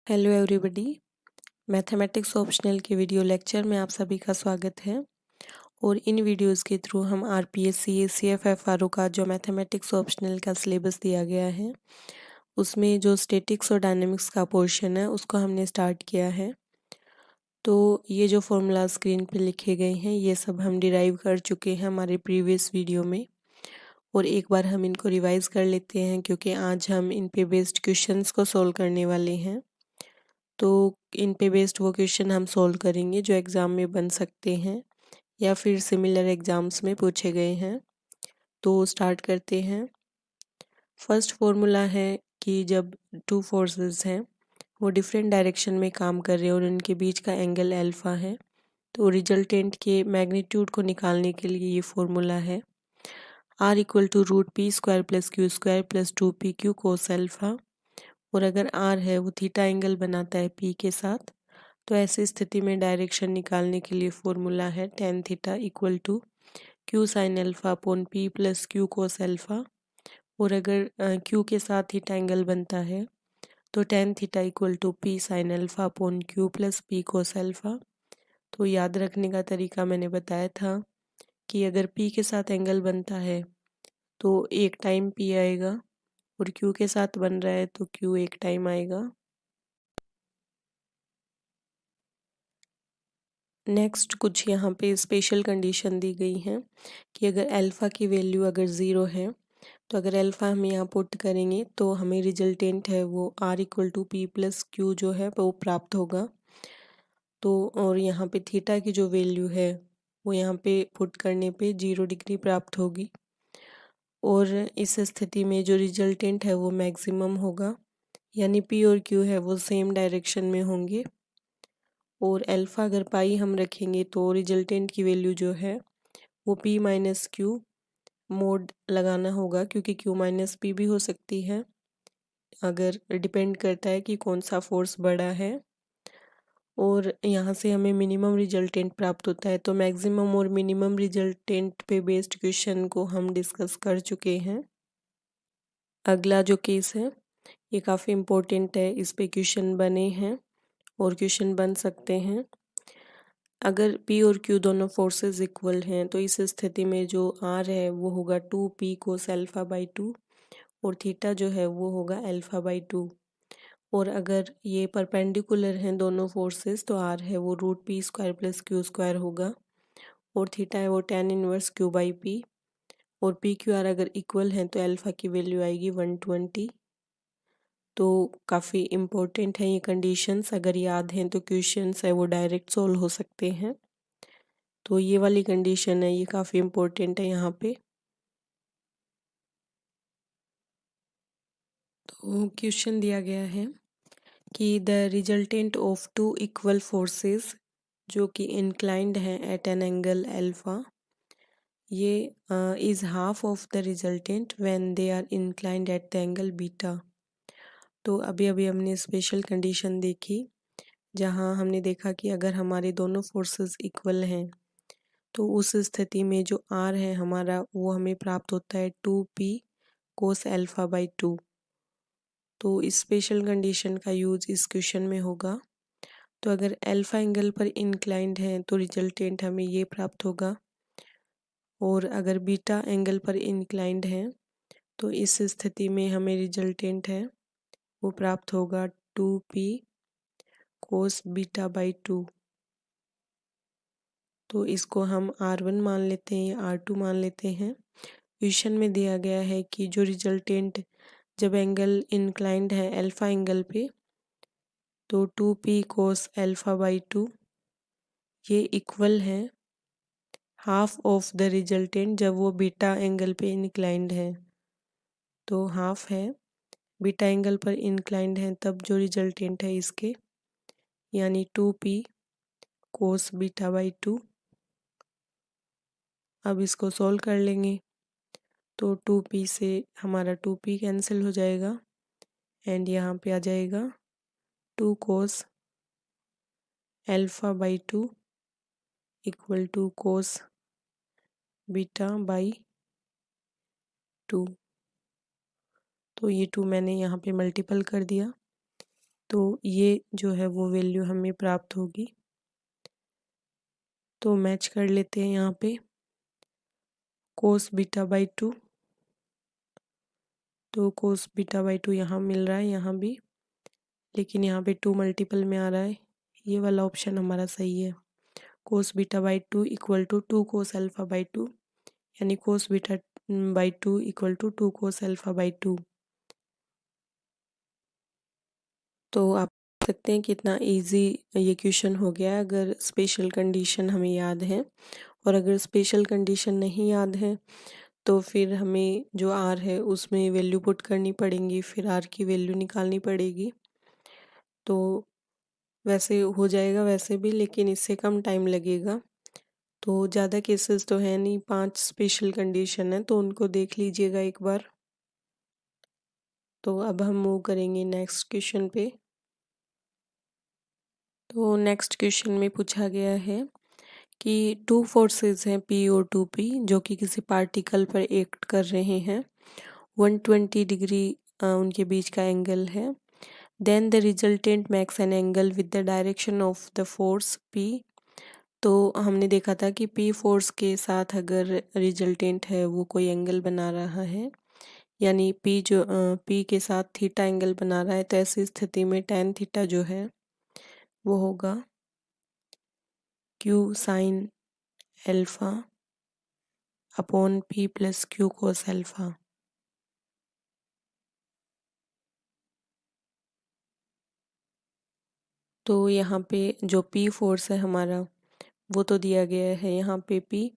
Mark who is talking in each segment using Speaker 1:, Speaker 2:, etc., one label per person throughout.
Speaker 1: Hello everybody. Mathematics optional के video lecture में आप सभी का स्वागत है। और इन वीडियोस के थ्रू हम आरपीएससी सीएफएफआरओ का जो मैथमेटिक्स ऑप्शनल का सिलेबस दिया गया है उसमें जो स्टैटिक्स और डायनेमिक्स का पोर्शन है उसको हमने स्टार्ट किया है। तो ये जो फॉर्मूला स्क्रीन पे लिखे गए हैं ये सब हम डिराइव कर चुके हैं हमारे प्रीवियस वीडियो में। और एक बार हम इनको रिवाइज कर लेते हैं क्योंकि आज हम इन पे बेस्ड क्वेश्चंस को सॉल्व करने वाले हैं। तो इन पे बेस्ड वो क्वेश्चन हम सॉल्व करेंगे जो एग्ज़ाम में बन सकते हैं या फिर सिमिलर एग्ज़ाम्स में पूछे गए हैं। तो स्टार्ट करते हैं। फर्स्ट फॉर्मूला है कि जब टू फोर्सेस हैं वो डिफरेंट डायरेक्शन में काम कर रहे हैं और उनके बीच का एंगल अल्फा है तो रिजल्टेंट के मैग्नीट्यूड को निकालने के लिए ये फॉर्मूला है R equal to root P square plus Q square plus 2pq cos alpha. और अगर R है वो थीटा एंगल बनाता है P के साथ तो ऐसी स्थिति में डायरेक्शन निकालने के लिए फॉर्मूला है tan theta equal to Q sine alpha upon P plus Q cos alpha. और अगर क्यू के साथ थीटा एंगल बनता है तो tan theta equal to P sine alpha upon Q plus P cos alpha. तो याद रखने का तरीका मैंने बताया था कि अगर पी के साथ एंगल बनता है तो एक टाइम पी आएगा और क्यू के साथ बन रहा है तो क्यू एक टाइम आएगा। नेक्स्ट कुछ यहाँ पे स्पेशल कंडीशन दी गई हैं कि अगर अल्फ़ा की वैल्यू अगर ज़ीरो है तो अगर अल्फ़ा हम यहाँ पुट करेंगे तो हमें रिजल्टेंट है वो R equal to P plus Q जो है वो प्राप्त होगा। तो और यहाँ पे थीटा की जो वैल्यू है वो यहाँ पे पुट करने पे 0 डिग्री प्राप्त होगी। और इस स्थिति में जो रिजल्टेंट है वो मैक्सिमम होगा यानी P और Q है वो सेम डायरेक्शन में होंगे। और अल्फ़ा अगर पाई हम रखेंगे तो रिजल्टेंट की वैल्यू जो है वो P माइनस क्यू मोड लगाना होगा क्योंकि Q माइनस पी भी हो सकती है, अगर डिपेंड करता है कि कौन सा फोर्स बड़ा है। और यहाँ से हमें मिनिमम रिजल्टेंट प्राप्त होता है। तो मैक्सिमम और मिनिमम रिजल्टेंट पे बेस्ड क्वेश्चन को हम डिस्कस कर चुके हैं। अगला जो केस है ये काफ़ी इम्पोर्टेंट है, इस पे क्वेश्चन बने हैं और क्वेश्चन बन सकते हैं। अगर P और Q दोनों फोर्सेस इक्वल हैं तो इस स्थिति में जो R है वो होगा 2p कोस अल्फ़ा बाई 2 और थीटा जो है वो होगा अल्फ़ा बाई 2। और अगर ये परपेंडिकुलर हैं दोनों फोर्सेस तो R है वो root P square plus Q square होगा और थीटा है वो tan inverse Q by P. और पी क्यू आर अगर इक्वल हैं तो अल्फ़ा की वैल्यू आएगी 120। तो काफ़ी इम्पोर्टेंट है ये कंडीशंस, अगर याद हैं तो क्वेश्चंस है वो डायरेक्ट सॉल्व हो सकते हैं। तो ये वाली कंडीशन है ये काफ़ी इम्पोर्टेंट है यहाँ पे। तो क्वेश्चन दिया गया है कि the resultant of two equal forces जो कि इंक्लाइंड हैं एट एन एंगल अल्फा ये is half of the resultant when they are inclined at the angle beta. तो अभी अभी हमने स्पेशल कंडीशन देखी जहाँ हमने देखा कि अगर हमारे दोनों फोर्सेस इक्वल हैं तो उस स्थिति में जो R है हमारा वो हमें प्राप्त होता है 2p कोस अल्फ़ा बाई 2। तो इस स्पेशल कंडीशन का यूज़ इस क्वेश्चन में होगा। तो अगर अल्फ़ा एंगल पर इंक्लाइंड है तो रिजल्टेंट हमें ये प्राप्त होगा और अगर बीटा एंगल पर इंक्लाइंड है तो इस स्थिति में हमें रिजल्टेंट है वो प्राप्त होगा 2p कोस बीटा बाई 2। तो इसको हम R1 मान लेते हैं या R2 मान लेते हैं। क्वेश्चन में दिया गया है कि जो रिजल्टेंट जब एंगल इंक्लाइंड है अल्फ़ा एंगल पे तो 2p कोस अल्फ़ा बाई 2 ये इक्वल है हाफ ऑफ द रिजल्टेंट जब वो बीटा एंगल पे इंक्लाइंड है। तो हाफ है बीटा एंगल पर इंक्लाइंड है तब जो रिजल्टेंट है इसके यानी 2p कोस बीटा बाई 2। अब इसको सॉल्व कर लेंगे तो 2p से हमारा 2p कैंसिल हो जाएगा एंड यहाँ पे आ जाएगा 2 cos alpha by 2 equal to cos beta by 2। तो ये 2 मैंने यहाँ पे मल्टीपल कर दिया तो ये जो है वो वैल्यू हमें प्राप्त होगी। तो मैच कर लेते हैं यहाँ पे कोस बीटा बाई 2। तो कोस बीटा बाई 2 यहाँ मिल रहा है, यहाँ भी, लेकिन यहाँ पे 2 मल्टीपल में आ रहा है। ये वाला ऑप्शन हमारा सही है। Cos beta by 2 equal to 2 cos alpha by 2, यानी cos beta by 2 equal to 2 cos alpha by 2। तो आप देख सकते हैं कितना इजी ये क्वेश्चन हो गया है अगर स्पेशल कंडीशन हमें याद है। और अगर स्पेशल कंडीशन नहीं याद है तो फिर हमें जो आर है उसमें वैल्यू पुट करनी पड़ेंगी, फिर आर की वैल्यू निकालनी पड़ेगी। तो वैसे हो जाएगा वैसे भी, लेकिन इससे कम टाइम लगेगा। तो ज़्यादा केसेस तो है नहीं, 5 स्पेशल कंडीशन है, तो उनको देख लीजिएगा एक बार। तो अब हम मूव करेंगे नेक्स्ट क्वेश्चन पे। तो नेक्स्ट क्वेश्चन में पूछा गया है कि 2 फोर्सेस हैं P और 2P जो कि किसी पार्टिकल पर एक्ट कर रहे हैं। 120 डिग्री उनके बीच का एंगल है। Then the resultant makes an angle with the direction of the force P। तो हमने देखा था कि P फोर्स के साथ अगर रिजल्टेंट है वो कोई एंगल बना रहा है, यानी P के साथ थीटा एंगल बना रहा है, तो ऐसी स्थिति में tan थीटा जो है वो होगा Q sine alpha upon P plus Q कोस एल्फा। तो यहाँ पे जो P फोर्स है हमारा वो तो दिया गया है यहाँ पे P,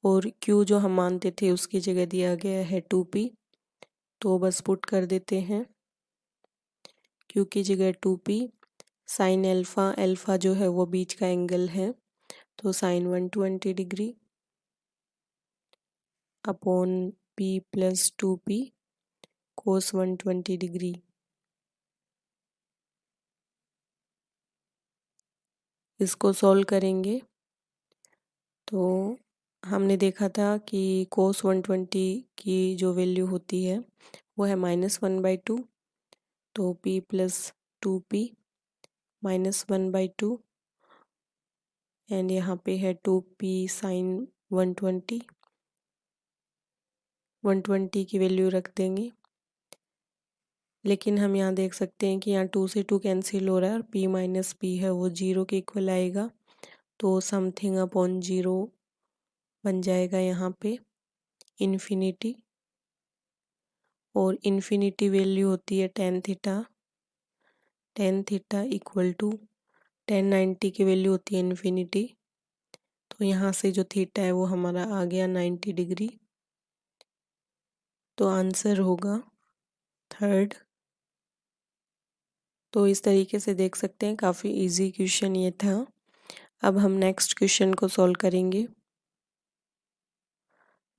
Speaker 1: और Q जो हम मानते थे उसकी जगह दिया गया है 2P। तो बस पुट कर देते हैं, Q की जगह 2P साइन एल्फा, एल्फा जो है वो बीच का एंगल है, तो sine 120 degree upon P plus 2P cos 120 degree. इसको सॉल्व करेंगे तो हमने देखा था कि कोस 120 की जो वैल्यू होती है वो है -1/2। तो P प्लस 2P -1/2 एंड यहाँ पे है 2P साइन 120। 120 की वैल्यू रख देंगे, लेकिन हम यहाँ देख सकते हैं कि यहाँ 2 से 2 कैंसिल हो रहा है और P माइनस P है वो 0 के इक्वल आएगा, तो समथिंग अपॉन 0 बन जाएगा यहाँ पे इन्फिनिटी। और इन्फिनिटी वैल्यू होती है tan theta. tan theta equal to tan 90 की वैल्यू होती है इन्फिनिटी, तो यहाँ से जो थीटा है वो हमारा आ गया 90 डिग्री। तो आंसर होगा थर्ड। तो इस तरीके से देख सकते हैं काफ़ी इजी क्वेश्चन ये था। अब हम नेक्स्ट क्वेश्चन को सॉल्व करेंगे।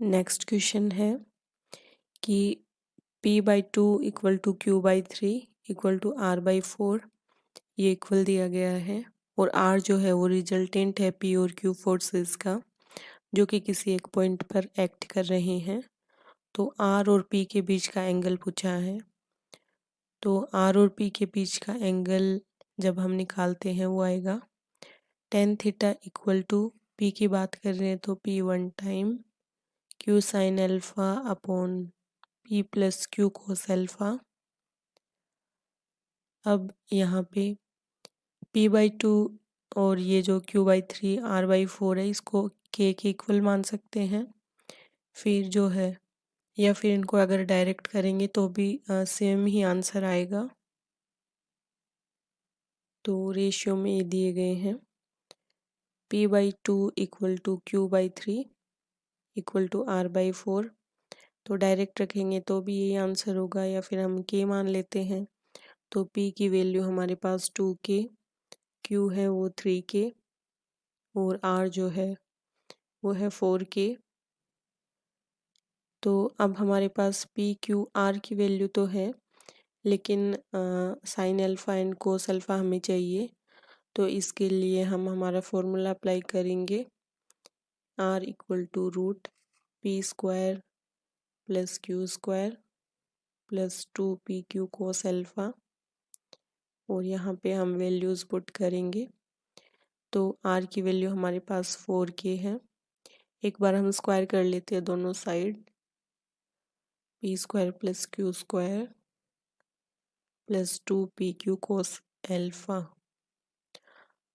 Speaker 1: नेक्स्ट क्वेश्चन है कि P/2 equal to Q/3 equal to R/4 ये इक्वल दिया गया है, और R जो है वो रिजल्टेंट है P और Q फोर्सेस का जो कि किसी एक पॉइंट पर एक्ट कर रहे हैं। तो R और P के बीच का एंगल पूछा है। तो R और P के बीच का एंगल जब हम निकालते हैं वो आएगा tan theta equal to P की बात कर रहे हैं तो P1 time Q sine alpha upon P plus Q cos alpha. अब यहाँ पे P/2 और ये जो Q/3 R/4 है इसको K के इक्वल मान सकते हैं। फिर जो है, या फिर इनको अगर डायरेक्ट करेंगे तो भी सेम ही आंसर आएगा। तो रेशियो में ये दिए गए हैं P/2 equal to Q/3 equal to R/4। तो डायरेक्ट रखेंगे तो भी यही आंसर होगा, या फिर हम K मान लेते हैं। तो P की वैल्यू हमारे पास 2K, Q है वो 3K और R जो है वो है 4K। तो अब हमारे पास PQR की वैल्यू तो है, लेकिन sine alpha and cos alpha हमें चाहिए। तो इसके लिए हम हमारा फॉर्मूला अप्लाई करेंगे, R equal to root P² plus Q² plus 2PQ cos alpha और यहाँ पे हम वैल्यूज़ पुट करेंगे। तो r की वैल्यू हमारे पास 4k है। एक बार हम स्क्वायर कर लेते हैं दोनों side, p square plus q square plus 2pq cos alpha.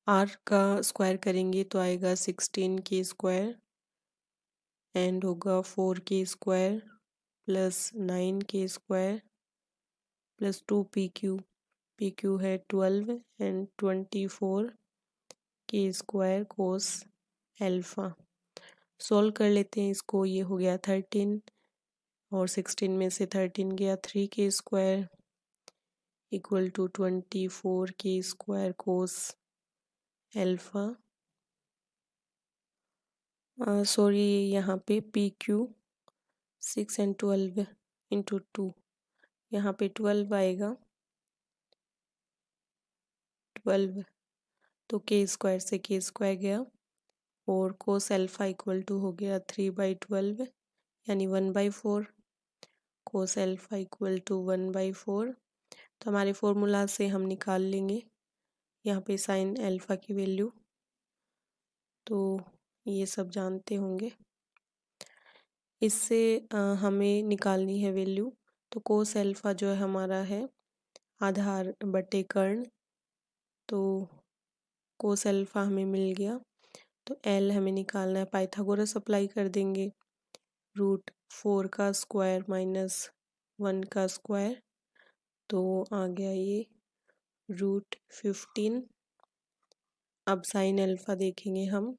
Speaker 1: r का स्क्वायर करेंगे तो आएगा 16k स्क्वायर एंड होगा 4k square plus 9k square plus 2pq। pq है 12 and 24k square cos alpha. Solve कर लेते हैं इसको। ये हो गया 13 और 16 में से 13 गया 3k square equal to 24k square cos alpha. Sorry, यहाँ पे pq 6 एंड 12 इंटू 2, यहाँ पे 12 आएगा 12, तो k स्क्वायर से k स्क्वायर गया और कोस एल्फा इक्वल टू हो गया 3/12 यानी 1/4। Cos alpha equal to 1/4। तो हमारे फॉर्मूला से हम निकाल लेंगे यहाँ पे साइन एल्फा की वैल्यू, तो ये सब जानते होंगे। इससे हमें निकालनी है वैल्यू। तो कोस एल्फा जो है हमारा है आधार बटे कर्ण, तो कोस एल्फा हमें मिल गया। तो एल हमें निकालना है, पाइथागोरस अप्लाई कर देंगे। √4 का स्क्वायर माइनस 1 का स्क्वायर, तो आ गया ये √15। अब साइन एल्फा देखेंगे हम।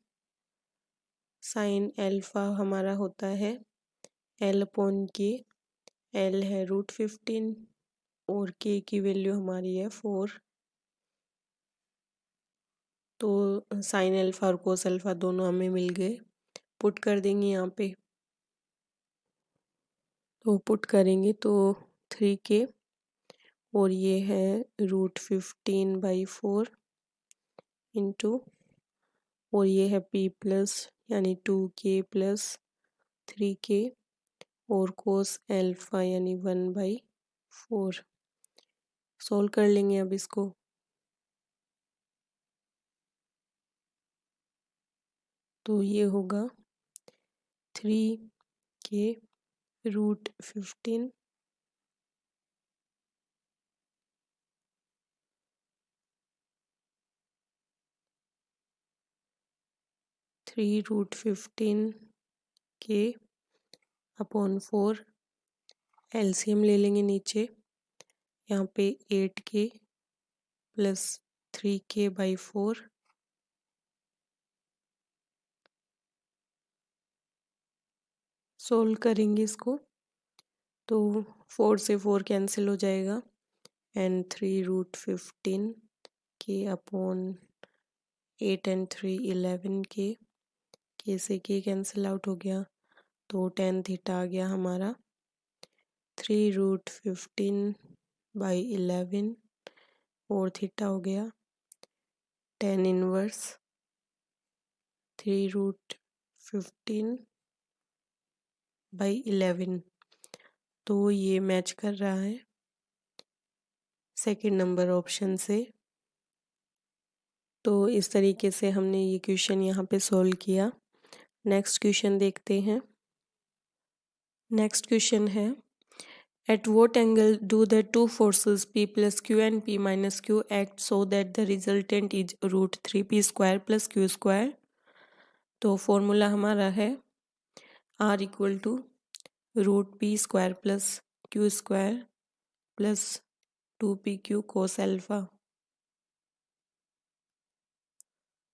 Speaker 1: साइन एल्फा हमारा होता है L/K। एल है √15 और के की वैल्यू हमारी है 4। तो साइन एल्फा और कोस एल्फा दोनों हमें मिल गए। पुट कर देंगे यहाँ पे। तो पुट करेंगे तो 3k और ये है √15/4 इंटू, और ये है p प्लस यानी 2k प्लस 3k और कोस एल्फा यानी 1/4। सोल्व कर लेंगे अब इसको। तो ये होगा 3k √15 3√15k अपॉन 4। एलसीएम ले लेंगे नीचे, यहाँ पे 8k प्लस 3k/4। सोल्व करेंगे इसको तो 4 से 4 कैंसिल हो जाएगा and 3√15k upon 8 and 3 11k। के से के कैंसिल आउट हो गया तो tan थीटा आ गया हमारा 3√15/11 और थीटा हो गया tan इनवर्स 3√15/11। तो ये मैच कर रहा है सेकंड नंबर ऑप्शन से। तो इस तरीके से हमने ये क्वेश्चन यहाँ पे सॉल्व किया। नेक्स्ट क्वेश्चन देखते हैं। नेक्स्ट क्वेश्चन है, at what angle do the two forces P plus Q and P minus Q act so that the resultant is √3p square plus Q square। तो formula हमारा है R equal to √p square plus Q square plus 2pq cos alpha.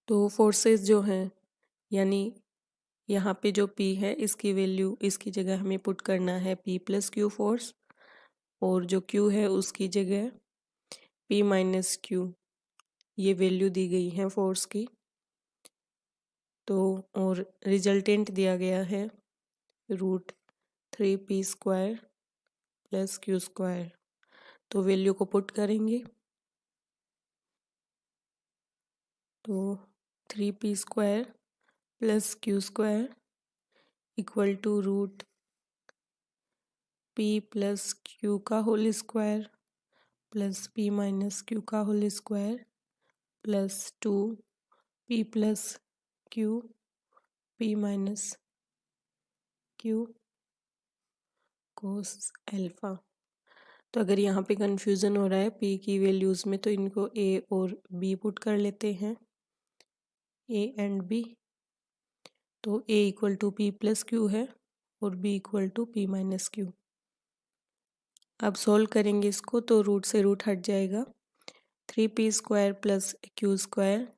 Speaker 1: तो forces जो हैं यानी यहाँ पे जो P है इसकी वैल्यू इसकी जगह हमें पुट करना है P प्लस Q फोर्स, और जो Q है उसकी जगह P माइनस Q, ये वैल्यू दी गई है फोर्स की। तो और रिजल्टेंट दिया गया है √3p square plus Q square. तो वैल्यू को पुट करेंगे तो 3p square plus Q square equal to √p plus Q का whole square plus P minus Q का whole square plus 2p plus Q p minus Q cos alpha. तो अगर यहाँ पे कंफ्यूजन हो रहा है p की वैल्यूज़ में तो इनको a और b पुट कर लेते हैं, a एंड b। तो a equal to p plus Q है और b equal to p minus Q. अब सॉल्व करेंगे इसको तो रूट से रूट हट जाएगा, 3p square plus Q square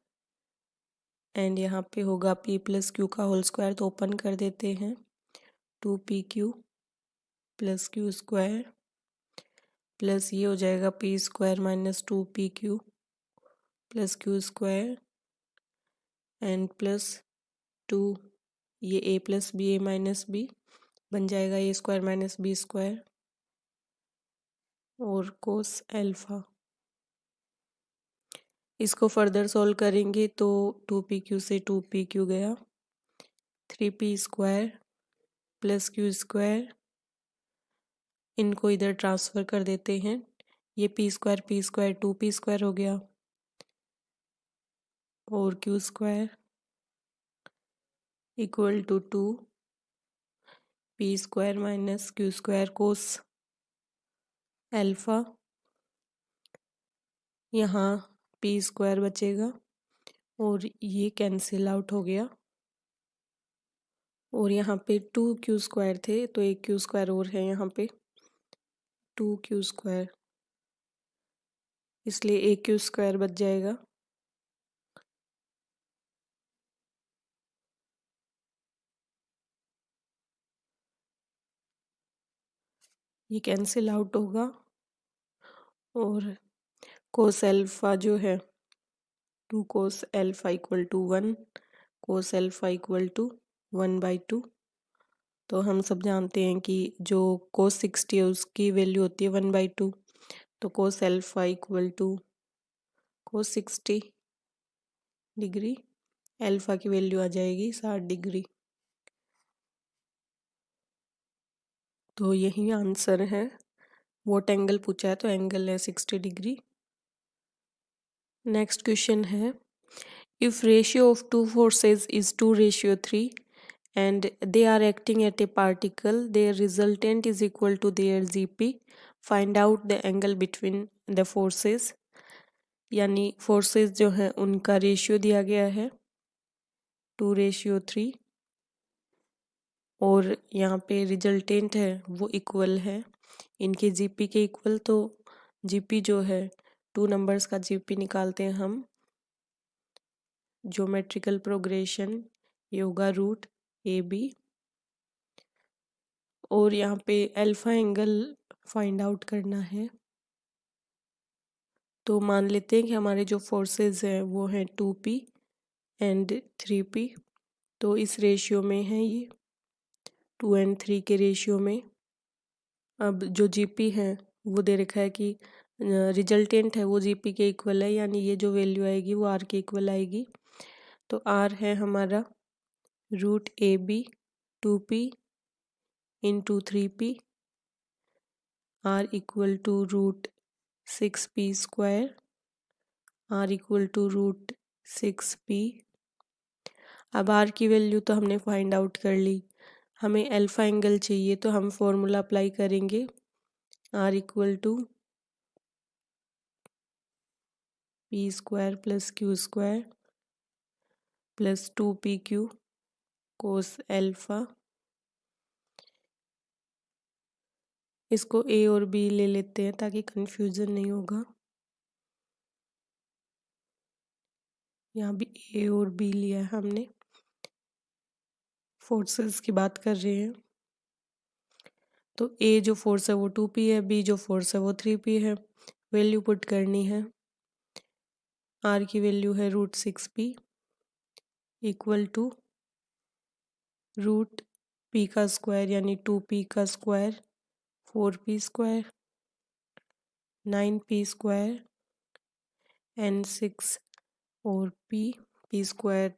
Speaker 1: and यहाँ पे होगा p प्लस क्यू का होल स्क्वायर, तो ओपन कर देते हैं, 2pq plus Q square plus ये हो जाएगा p square minus 2pq plus Q square and plus 2 ये a plus B A minus B बन जाएगा a square minus B square और कोस एल्फा। इसको फर्दर सॉल्व करेंगे तो 2pq से 2pq गया, 3p square plus Q square, इनको इधर ट्रांसफ़र कर देते हैं, ये p स्क्वायर 2p स्क्वायर हो गया और Q square equal to 2p square minus Q square cos alpha. यहाँ p स्क्वायर बचेगा और ये कैंसिल आउट हो गया और यहाँ पे 2q स्क्वायर थे तो एक क्यू स्क्वायर और है यहाँ पे 2q स्क्वायर, इसलिए एक क्यू स्क्वायर बच जाएगा। ये कैंसिल आउट होगा और कोस एल्फा जो है 2 cos alpha equal to 1, cos alpha equal to 1/2। तो हम सब जानते हैं कि जो कोस 60 है उसकी वैल्यू होती है 1/2, तो cos alpha equal to cos 60 degree, alpha की वैल्यू आ जाएगी 60 डिग्री। तो यही आंसर है, व्हाट एंगल पूछा है तो एंगल है 60 डिग्री। नेक्स्ट क्वेश्चन है, if ratio of two forces is 2:3 and they are acting at a particle, their resultant is equal to their gp, find out the angle between the forces। यानी forces जो हैं उनका ratio दिया गया है 2:3 और यहाँ पे रिजल्टेंट है वो इक्वल है इनके जीपी के इक्वल। तो जीपी जो है 2 नंबर्स का जीपी निकालते हैं हम, ज्योमेट्रिकल प्रोग्रेशन ये होगा रूट ए बी और यहाँ पे अल्फा एंगल फाइंड आउट करना है। तो मान लेते हैं कि हमारे जो फोर्सेस हैं वो हैं 2p एंड 3p, तो इस रेशियो में है ये 2 एंड 3 के रेशियो में। अब जो जीपी है वो दे रखा है कि रिजल्टेंट है वो जीपी के इक्वल है, यानी ये जो वैल्यू आएगी वो आर के इक्वल आएगी। तो आर है हमारा root A B 2p into 3p, R equal to root 6p square, R equal to root 6p। अब आर की वैल्यू तो हमने फाइंड आउट कर ली, हमें अल्फा एंगल चाहिए तो हम फॉर्मूला अप्लाई करेंगे, R equal to P square plus Q square plus 2pq cos alpha. इसको ए और बी ले लेते हैं ताकि कंफ्यूजन नहीं होगा, यहाँ भी ए और बी लिया है हमने, फोर्सेस की बात कर रहे हैं। तो ए जो फोर्स है वो 2p है, बी जो फोर्स है वो 3p है, वैल्यू पुट करनी है। आर की वैल्यू है root 6p equal to root p का स्क्वायर यानी 2p का square 4p square 9p square and 6 और p square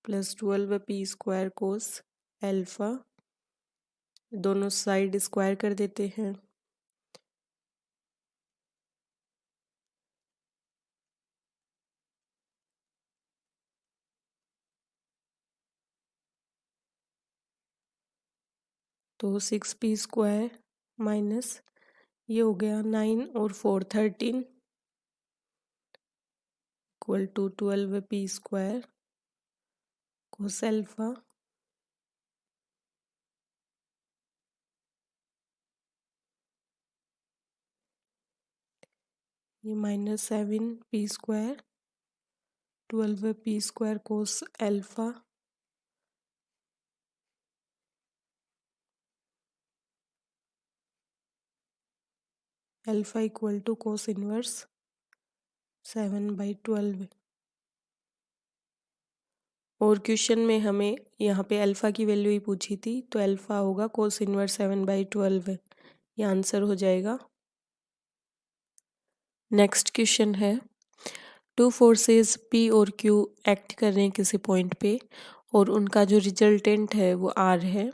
Speaker 1: plus 12p square cos alpha. दोनों साइड स्क्वायर कर देते हैं, तो 6p² माइनस ये हो गया 9 और 4 13 equal to 12p² cos alpha ये -7p² 12p² cos alpha alpha equal to cos inverse 7/12। और क्वेश्चन में हमें यहाँ पे अल्फ़ा की वैल्यू ही पूछी थी, तो अल्फ़ा होगा कोस इनवर्स 7/12 ये आंसर हो जाएगा। नेक्स्ट क्वेश्चन है, टू फोर्सेस P और Q एक्ट कर रहे हैं किसी पॉइंट पे और उनका जो रिजल्टेंट है वो R है।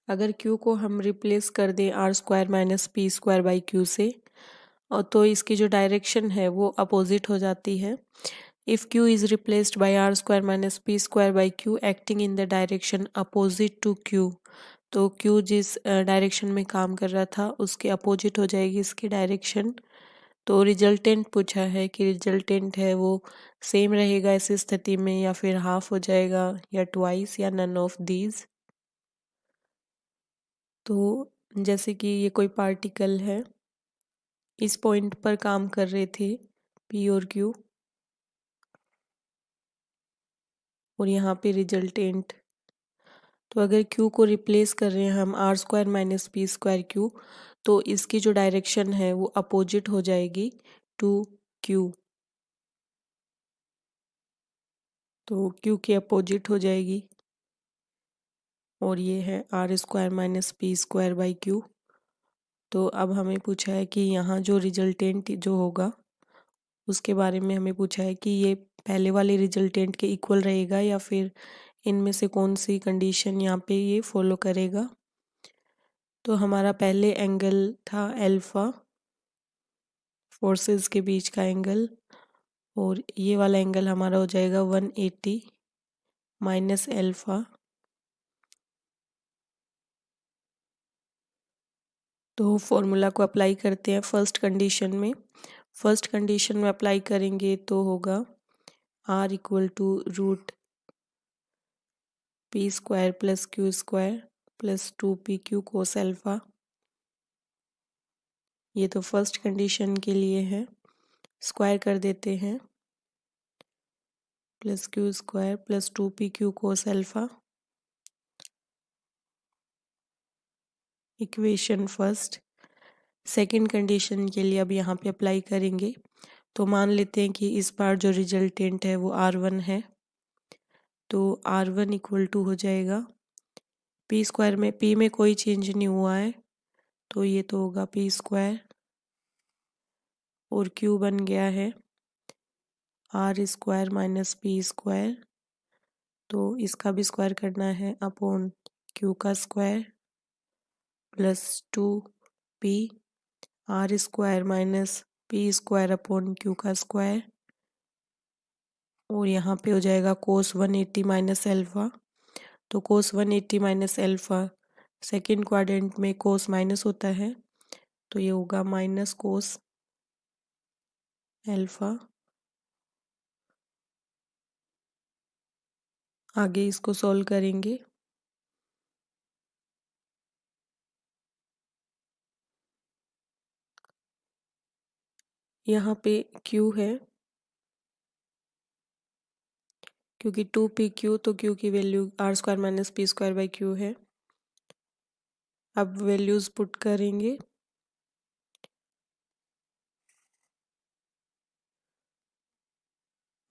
Speaker 1: अगर Q को हम रिप्लेस कर दें R² - P² से और तो इसकी जो डायरेक्शन है वो अपोजिट हो जाती है। If Q is replaced by R² - P² acting in the direction opposite to Q, तो Q जिस डायरेक्शन में काम कर रहा था उसके अपोजिट हो जाएगी इसकी डायरेक्शन। तो रिजल्टेंट पूछा है कि रिजल्टेंट है वो सेम रहेगा ऐसी स्थिति में या फिर हाफ हो जाएगा या ट्वाइस या नन ऑफ दीज। तो जैसे कि ये कोई पार्टिकल है, इस पॉइंट पर काम कर रहे थे P और Q और यहाँ पे रिजल्टेंट, तो अगर Q को रिप्लेस कर रहे हैं हम R² - P²Q तो इसकी जो डायरेक्शन है वो अपोजिट हो जाएगी टू Q। तो Q की अपोजिट हो जाएगी और ये है R² - P²/Q। तो अब हमें पूछा है कि यहाँ जो रिजल्टेंट जो होगा उसके बारे में हमें पूछा है कि ये पहले वाले रिजल्टेंट के इक्वल रहेगा या फिर इनमें से कौन सी कंडीशन यहाँ पे ये फॉलो करेगा। तो हमारा पहले एंगल था अल्फा, फोर्सेस के बीच का एंगल, और ये वाला एंगल हमारा हो जाएगा 180 माइनस अल्फा। तो फॉर्मूला को अप्लाई करते हैं फर्स्ट कंडीशन में। फर्स्ट कंडीशन में अप्लाई करेंगे तो होगा R equal to √p² + Q² + 2pq cos alpha. ये तो फर्स्ट कंडीशन के लिए है, स्क्वायर कर देते हैं +Q² + 2pq cos alpha. Equation first. Second condition के लिए अब यहाँ पे अप्लाई करेंगे तो मान लेते हैं कि इस बार जो रिजल्टेंट है वो R1 है, तो R1 इक्वल टू हो जाएगा p² में p में कोई चेंज नहीं हुआ है तो ये तो होगा p² और q बन गया है R² - p², तो इसका भी स्क्वायर करना है अपॉन q का square + 2p R² - p² upon q का स्क्वायर, और यहाँ पे हो जाएगा कोस 180 माइनस अल्फा। तो कोस 180 माइनस अल्फा सेकेंड क्वाड्रेंट में कोस माइनस होता है, तो ये होगा माइनस कोस अल्फा। आगे इसको सॉल्व करेंगे। यहाँ पे Q है क्योंकि 2pq, तो Q की वैल्यू R² - P²/Q है। अब वैल्यूज पुट करेंगे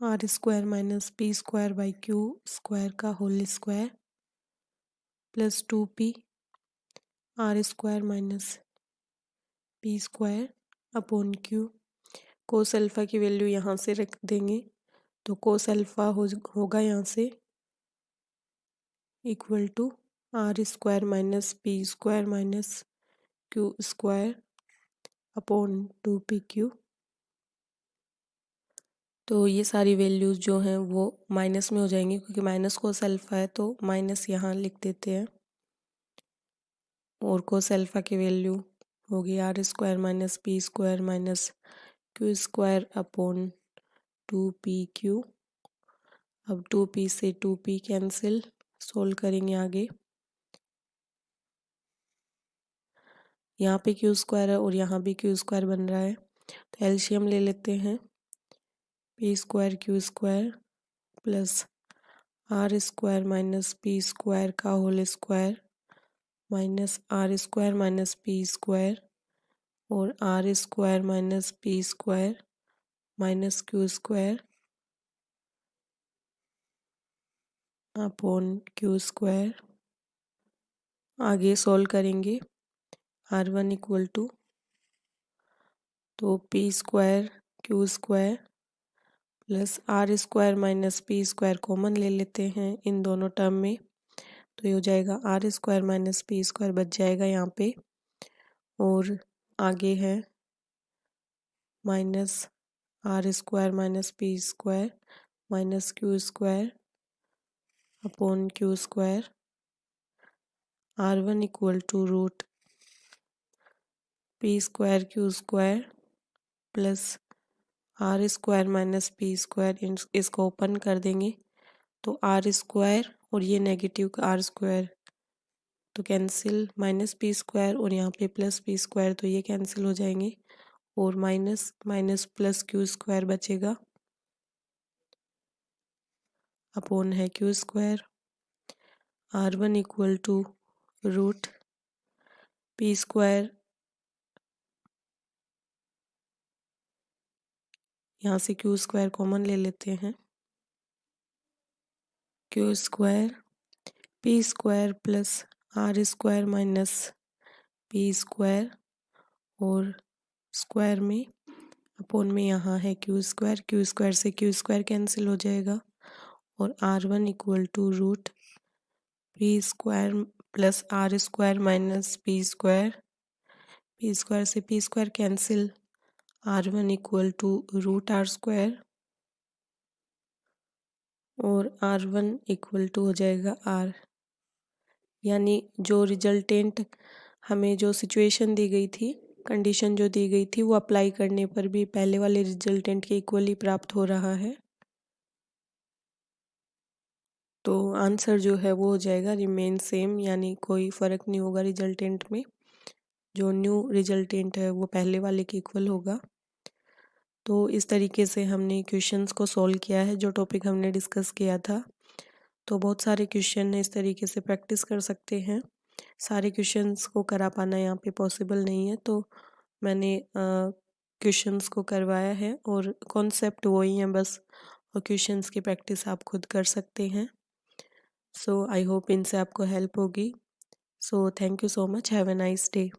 Speaker 1: R² - P²/Q स्क्वायर का whole square + 2p R² - P² upon Q। Cos alpha की वैल्यू यहाँ से रख देंगे तो कोस अल्फा होगा यहाँ से equal to R² - P² - Q² upon 2pq। तो ये सारी वैल्यूज जो हैं वो माइनस में हो जाएंगी क्योंकि माइनस कोस अल्फा है, तो माइनस यहाँ लिख देते हैं। और कोस अल्फा की वैल्यू होगी R square minus P square minus Q square upon 2pq। अब 2p से 2p कैंसिल, सोल्व करेंगे आगे। यहाँ पे क्यू स्क्वायर है और यहाँ भी क्यू स्क्वायर बन रहा है, तो एलसीएम ले लेते हैं। P square Q square plus R square minus P square का whole square minus R square minus P square और R square minus P square minus Q square upon Q square. आगे सोल्व करेंगे। R1 equal to, तो P square Q square plus R square minus P square common ले लेते हैं इन दोनों term में, तो ये हो जाएगा R square minus P square बच जाएगा यहाँ पे। और आगे है minus R square minus P square minus Q square upon Q square. R1 equal to root P square Q square plus R square minus P square, इसको open कर देंगे तो आर स्क्वायर और ये नेगेटिव का आर स्क्वायर तो cancel, minus P square और यहाँ पे प्लस पी स्क्वायर तो ये कैंसिल हो जाएंगे और minus minus plus Q square बचेगा अपॉन है Q square. R1 equal to root P square, यहाँ से क्यू स्क्वायर कॉमन ले लेते हैं, Q square P square plus R square minus P square और स्क्वायर में अपॉन में यहाँ है क्यू स्क्वायर से क्यू स्क्वायर कैंसिल हो जाएगा और R1 equal to root P square plus R square minus P square से P square cancel, R1 equal to root R square और R1 इक्वल टू हो जाएगा R। यानी जो रिजल्टेंट हमें जो सिचुएशन दी गई थी, कंडीशन जो दी गई थी, वो अप्लाई करने पर भी पहले वाले रिजल्टेंट के इक्वली प्राप्त हो रहा है। तो आंसर जो है वो हो जाएगा रिमेन सेम, यानी कोई फ़र्क नहीं होगा रिजल्टेंट में। जो न्यू रिजल्टेंट है वो पहले वाले के इक्वल होगा। तो इस तरीके से हमने क्वेश्चंस को सॉल्व किया है जो टॉपिक हमने डिस्कस किया था। तो बहुत सारे क्वेश्चन इस तरीके से प्रैक्टिस कर सकते हैं। सारे क्वेश्चंस को करा पाना यहाँ पे पॉसिबल नहीं है, तो मैंने क्वेश्चंस को करवाया है और कॉन्सेप्ट वही है बस, और क्वेश्चंस की प्रैक्टिस आप खुद कर सकते हैं। सो आई होप इनसे आपको हेल्प होगी। So thank you so much, have a nice day.